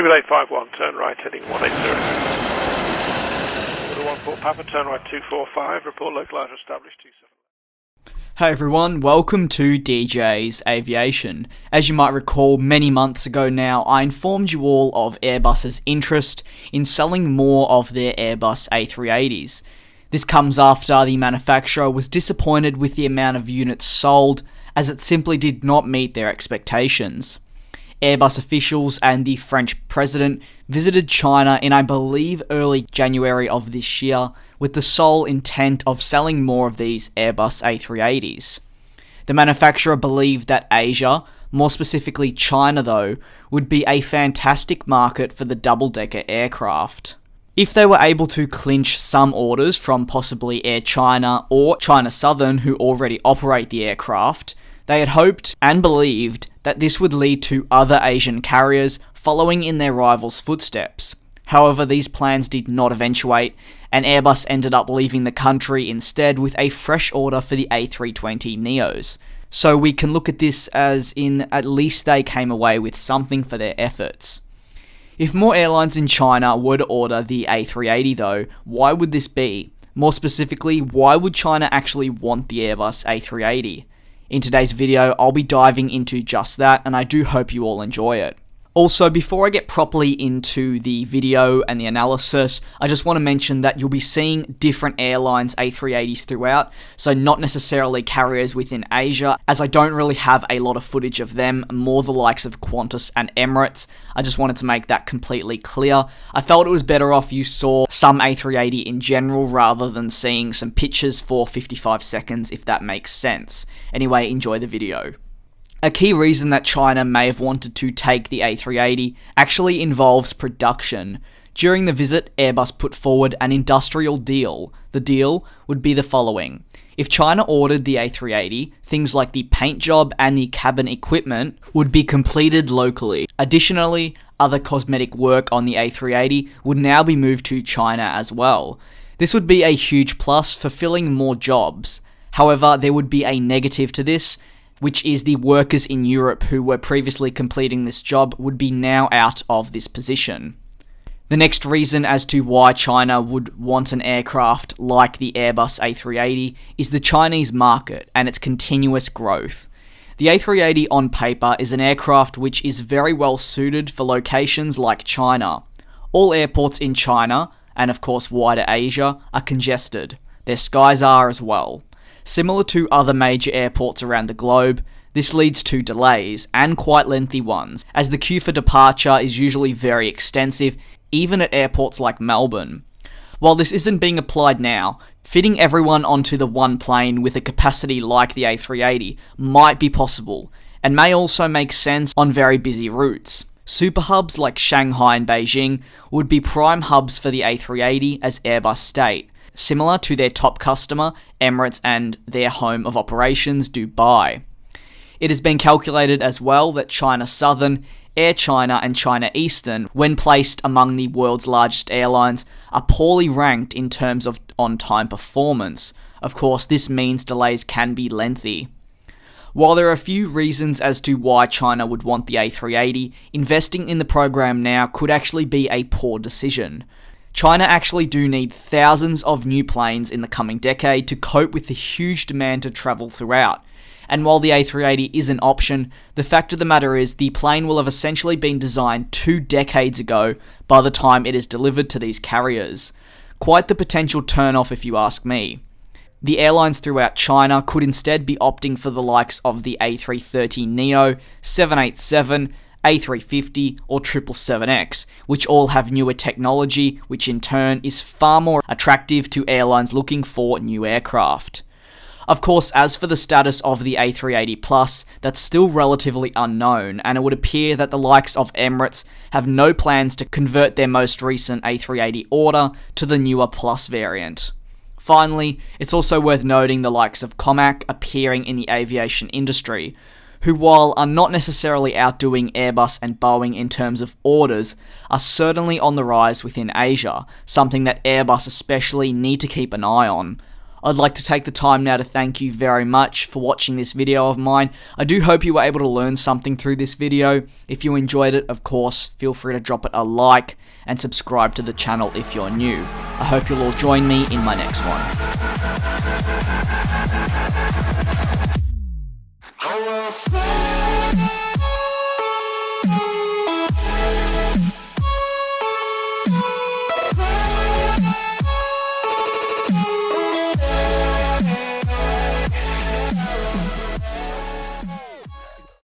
Cubic 851, turn right heading 180. Order 14 Papa, turn right 245, report localizer established 27. Hey everyone, welcome to DJ's Aviation. As you might recall, many months ago now, I informed you all of Airbus's interest in selling more of their Airbus A380s. This comes after the manufacturer was disappointed with the amount of units sold, as it simply did not meet their expectations. Airbus officials and the French president visited China in, I believe, early January of this year with the sole intent of selling more of these Airbus A380s. The manufacturer believed that Asia, more specifically China though, would be a fantastic market for the double-decker aircraft. If they were able to clinch some orders from possibly Air China or China Southern, who already operate the aircraft, they had hoped and believed that this would lead to other Asian carriers following in their rivals' footsteps. However, these plans did not eventuate, and Airbus ended up leaving the country instead with a fresh order for the A320neos. So we can look at this as in at least they came away with something for their efforts. If more airlines in China were to order the A380 though, why would this be? More specifically, why would China actually want the Airbus A380? In today's video, I'll be diving into just that, and I do hope you all enjoy it. Also, before I get properly into the video and the analysis, I just want to mention that you'll be seeing different airlines A380s throughout, so not necessarily carriers within Asia, as I don't really have a lot of footage of them, more the likes of Qantas and Emirates. I just wanted to make that completely clear. I felt it was better off you saw some A380 in general rather than seeing some pictures for 55 seconds, if that makes sense. Anyway, enjoy the video. A key reason that China may have wanted to take the A380 actually involves production. During the visit, Airbus put forward an industrial deal. The deal would be the following. If China ordered the A380, things like the paint job and the cabin equipment would be completed locally. Additionally, other cosmetic work on the A380 would now be moved to China as well. This would be a huge plus, fulfilling more jobs. However, there would be a negative to this, which is the workers in Europe who were previously completing this job would be now out of this position. The next reason as to why China would want an aircraft like the Airbus A380 is the Chinese market and its continuous growth. The A380 on paper is an aircraft which is very well suited for locations like China. All airports in China, and of course wider Asia, are congested. Their skies are as well. Similar to other major airports around the globe, this leads to delays, and quite lengthy ones, as the queue for departure is usually very extensive, even at airports like Melbourne. While this isn't being applied now, fitting everyone onto the one plane with a capacity like the A380 might be possible, and may also make sense on very busy routes. Super hubs like Shanghai and Beijing would be prime hubs for the A380 as Airbus state, similar to their top customer, Emirates, and their home of operations, Dubai. It has been calculated as well that China Southern, Air China, and China Eastern, when placed among the world's largest airlines, are poorly ranked in terms of on-time performance. Of course, this means delays can be lengthy. While there are a few reasons as to why China would want the A380, investing in the program now could actually be a poor decision. China actually do need thousands of new planes in the coming decade to cope with the huge demand to travel throughout. And while the A380 is an option, the fact of the matter is the plane will have essentially been designed 2 decades ago by the time it is delivered to these carriers. Quite the potential turn-off if you ask me. The airlines throughout China could instead be opting for the likes of the A330neo, 787, A350 or 777X, which all have newer technology, which in turn is far more attractive to airlines looking for new aircraft. Of course, as for the status of the A380 Plus, that's still relatively unknown, and it would appear that the likes of Emirates have no plans to convert their most recent A380 order to the newer Plus variant. Finally, it's also worth noting the likes of Comac appearing in the aviation industry, who, while are not necessarily outdoing Airbus and Boeing in terms of orders, are certainly on the rise within Asia, something that Airbus especially need to keep an eye on. I'd like to take the time now to thank you very much for watching this video of mine. I do hope you were able to learn something through this video. If you enjoyed it, of course, feel free to drop it a like and subscribe to the channel if you're new. I hope you'll all join me in my next one.